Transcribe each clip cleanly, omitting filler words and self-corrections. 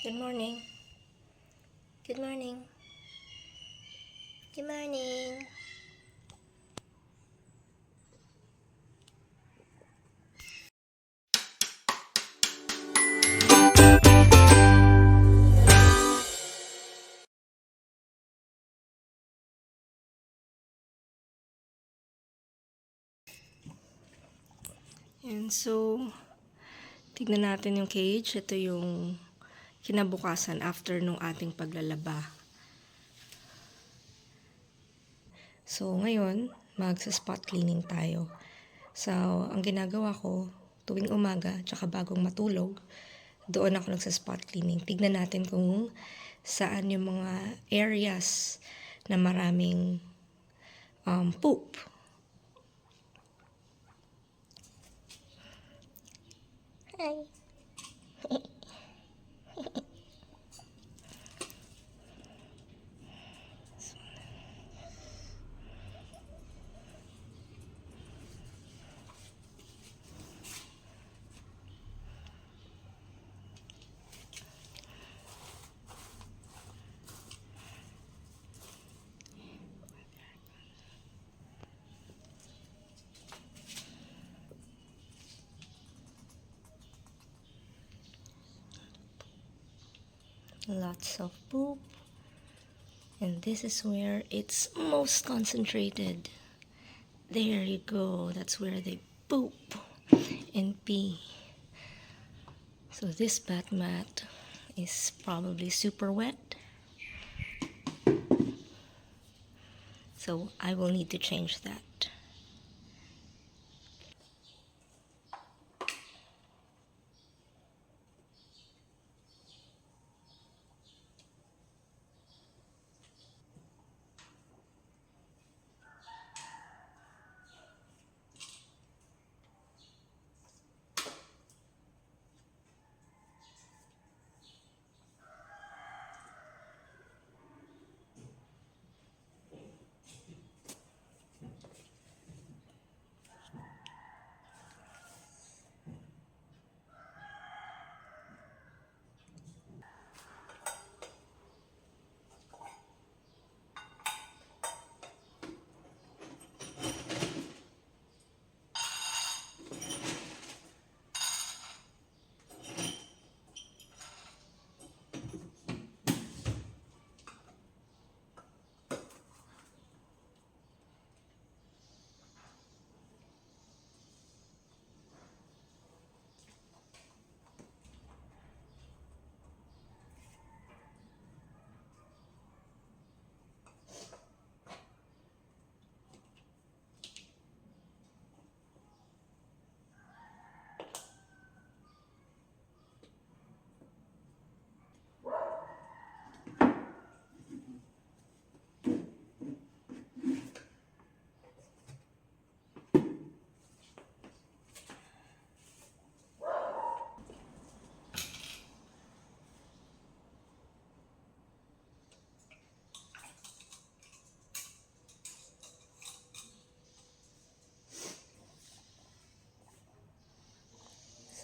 Good morning. Good morning. Good morning. And so, tignan natin yung cage. Ito yung kinabukasan after nung ating paglalaba. So, ngayon, magsa-spot cleaning tayo. So, ang ginagawa ko, tuwing umaga, tsaka bagong matulog, doon ako nagsa-spot cleaning. Tignan natin kung saan yung mga areas na maraming poop. Hi. Lots of poop. And this is where it's most concentrated. There you go. That's where they poop and pee. So this bath mat is probably super wet. So I will need to change that.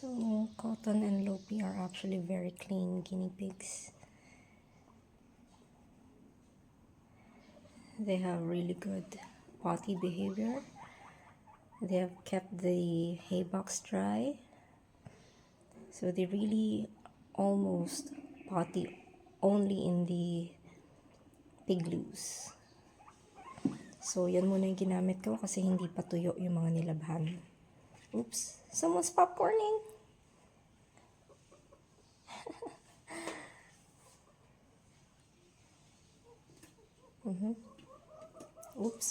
So Cotton and Lopi are actually very clean guinea pigs. They have really good potty behavior. They have kept the hay box dry. So they really almost potty only in the pig loose. So yan muna yung ginamit ko kasi hindi pa tuyo yung mga nilabhan. Oops, someone's popcorning. Oops.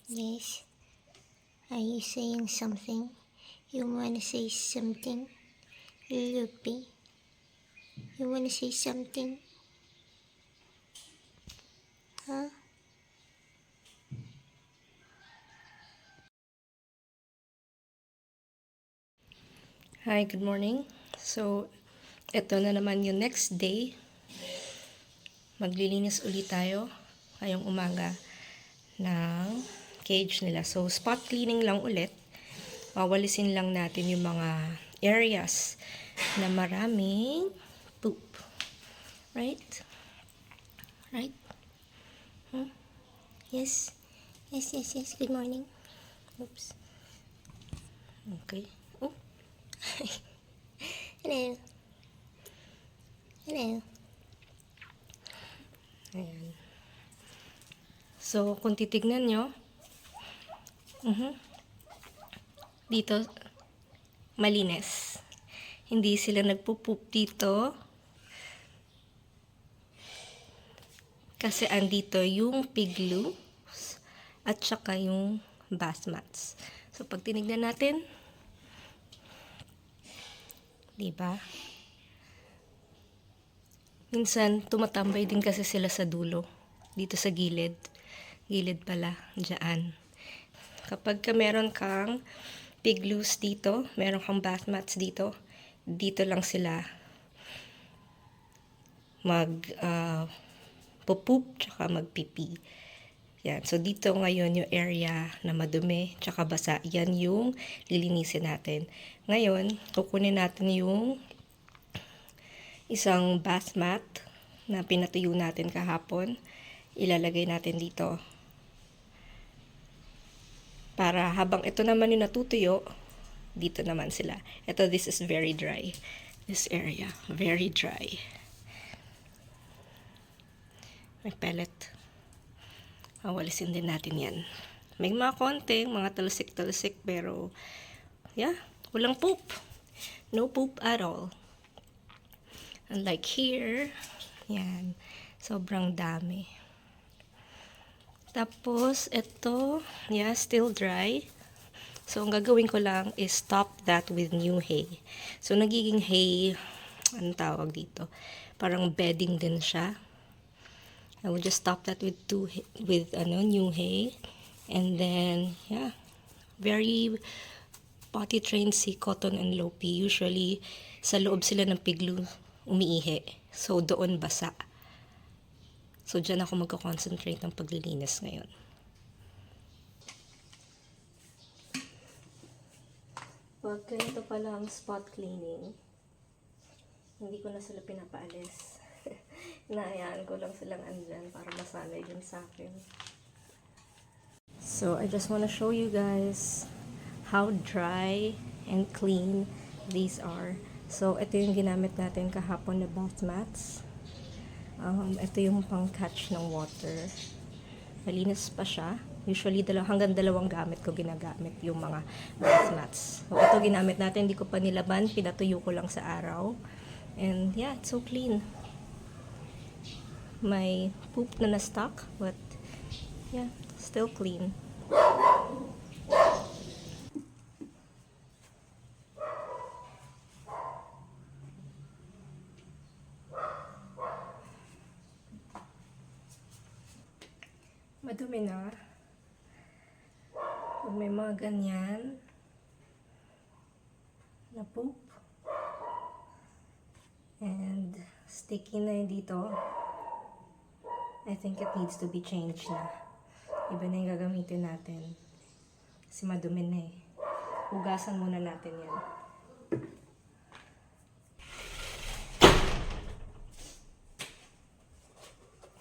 Yes. Are you saying something? You want to say something? Loopy? You want to say something? Huh? Hi, good morning. So, ito na naman yung next day. Maglilinis ulit tayo ngayong umaga ng cage nila. So, spot cleaning lang ulit. Wawalisin lang natin yung mga areas na maraming poop. Right? Right? Yes. Yes, yes, yes. Good morning. Oops. Okay. Oh. Hello. Hello. Ayan. So, kung titignan nyo, dito, malinis. Hindi sila nagpo-poop dito. Kasi andito yung pigloos at saka yung bath mats. So, pag tinignan natin, diba? Minsan, tumatambay din kasi sila sa dulo. Dito sa gilid. Gilid pala, dyan. Kapag meron kang pigloos dito, meron kang bath mats dito, dito lang sila pupoop tsaka magpipi. Yan. So, dito ngayon yung area na madumi tsaka basa. Yan yung lilinisin natin. Ngayon, kukunin natin yung isang bath mat na pinatuyo natin kahapon. Ilalagay natin dito. Para habang ito naman yung natutuyo, dito naman sila. Ito, this is very dry. This area, very dry. May pellet. Walisin din natin yan. May mga konting, mga talsik-talsik, pero, yeah, walang poop. No poop at all. Unlike here, yan, sobrang dami. Tapos, ito, yeah, still dry. So, ang gagawin ko lang is top that with new hay. So, nagiging hay, anong tawag dito? Parang bedding din siya. I will just top that with new hay. And then, yeah, very potty trained si Cotton and Lopi. Usually, sa loob sila ng pigloo umiihi. So, doon basa. So, dyan ako magka-concentrate ng paglilinis ngayon. Pag ganito pala ang spot cleaning, hindi ko na sila pinapaalis. Inahayaan ko lang silang andyan para masanay dun sa akin. So, I just want to show you guys how dry and clean these are. So, ito yung ginamit natin kahapon na bath mats. Ito yung pang-catch ng water. Malinis pa siya. Usually, hanggang dalawang gamit ko ginagamit yung mga bath mats. So, ito ginamit natin. Hindi ko pa nilaban. Pinatuyo ko lang sa araw. And yeah, it's so clean. May poop na na-stuck, but yeah, still clean. Madumi na. Pag may mga ganyan na poop and sticky na yun dito, I think it needs to be changed na. Iba na yung gagamitin natin. Kasi madumi na eh. Hugasan muna natin yan.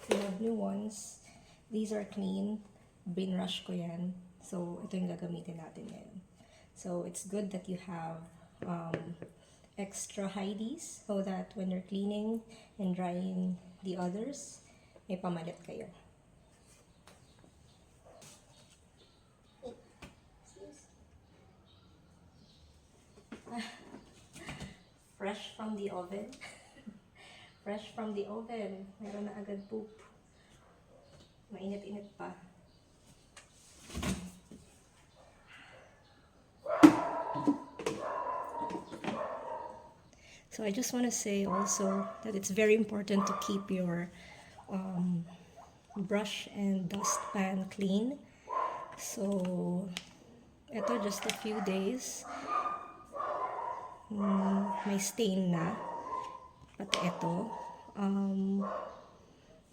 We have new ones. These are clean. Binrush ko yan. So, ito yung gagamitin natin ngayon. So, it's good that you have extra Heidi's so that when you're cleaning and drying the others, may pamalit kayo. Fresh from the oven. Fresh from the oven. Meron na agad poop. Mainit-init pa. So I just want to say also that it's very important to keep your brush and dustpan clean. So, ito just a few days. May stain na. Pati ito.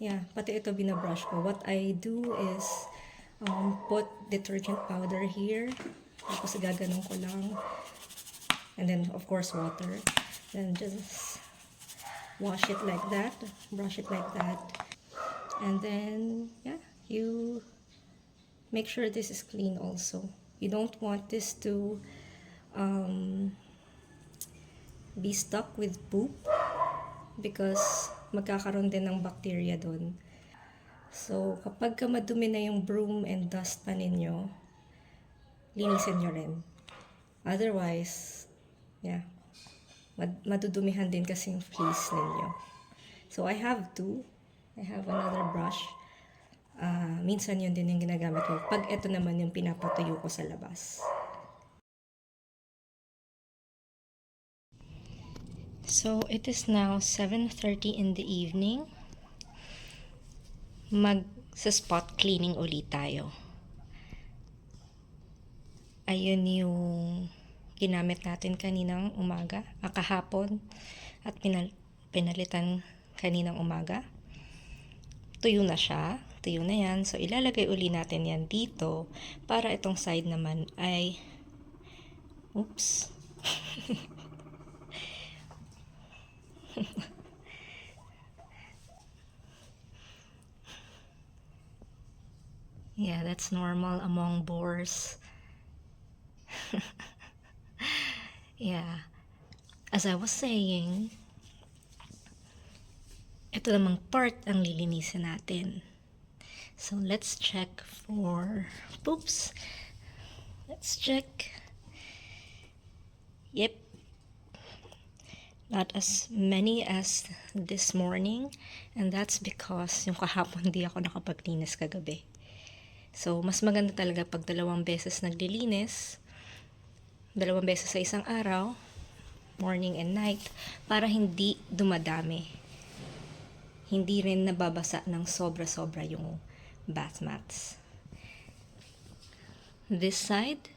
Yeah, pati ito binabrush ko. What I do is, Put detergent powder here. Tapos gaganong ko lang. And then, of course, water. Then just wash it like that. Brush it like that. And then, yeah, you make sure this is clean also. You don't want this to be stuck with poop because magkakaroon din ng bacteria doon. So, kapag madumi na yung broom and dustpan ninyo, linisin nyo rin. Otherwise, yeah, madudumihan din kasi yung fleece ninyo. So, I have two. I have another brush. Minsan yun din yung ginagamit ko. Pag ito naman yung pinapatuyo ko sa labas. So, it is now 7:30 in the evening. Mag-spot cleaning ulit tayo. Ayun yung ginamit natin kaninang umaga, kahapon, at pinalitan kaninang umaga. Tuyo na siya. Tuyo na yan. So, ilalagay uli natin yan dito para itong side naman ay oops. Yeah, that's normal among boars. Yeah. As I was saying, ito namang part ang lilinisin natin. So, let's check for poops. Let's check. Yep. Not as many as this morning. And that's because yung kahapon di ako nakapaglinis kagabi. So, mas maganda talaga pag 2 beses naglilinis. 2 beses sa isang araw. Morning and night. Para hindi dumadami. Hindi rin nababasa ng sobra-sobra yung bath mats. This side,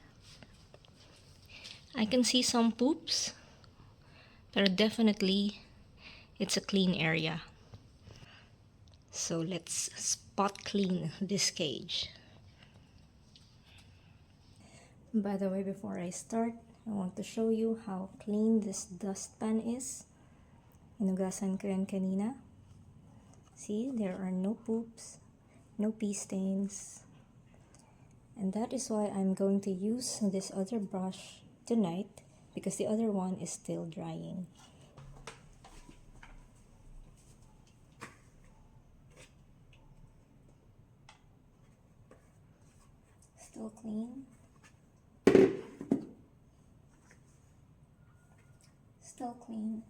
I can see some poops. But definitely, it's a clean area. So let's spot clean this cage. By the way, before I start, I want to show you how clean this dustpan is. Inugasan ko yan kanina. See, there are no poops, no pee stains. And that is why I'm going to use this other brush tonight because the other one is still drying. Still clean. Still clean.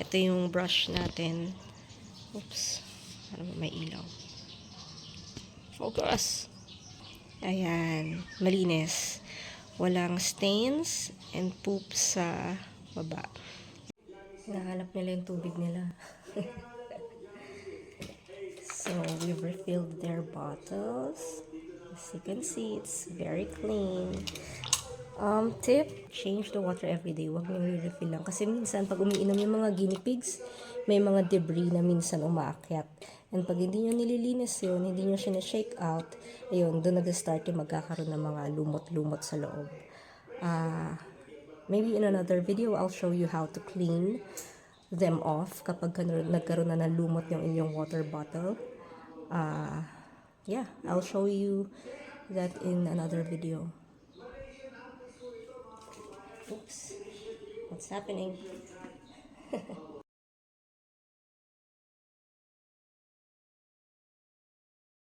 Ito yung brush natin. Oops. Ano ba may ilaw? Focus! Ayan. Malinis. Walang stains and poop sa baba. Nahanap nila yung tubig nila. So, we've refilled their bottles. As you can see, it's very clean. Tip, change the water every day. Huwag nyo i-refill lang. Kasi minsan, pag umiinom yung mga guinea pigs, may mga debris na minsan umaakyat. And pag hindi nyo nililinis yun, hindi nyo siya na-shake out, ayun, doon nag-start yung magkakaroon ng mga lumot-lumot sa loob. Maybe in another video, I'll show you how to clean them off kapag nagkaroon na ng lumot yung inyong water bottle. Yeah, I'll show you that in another video. Oops, what's happening?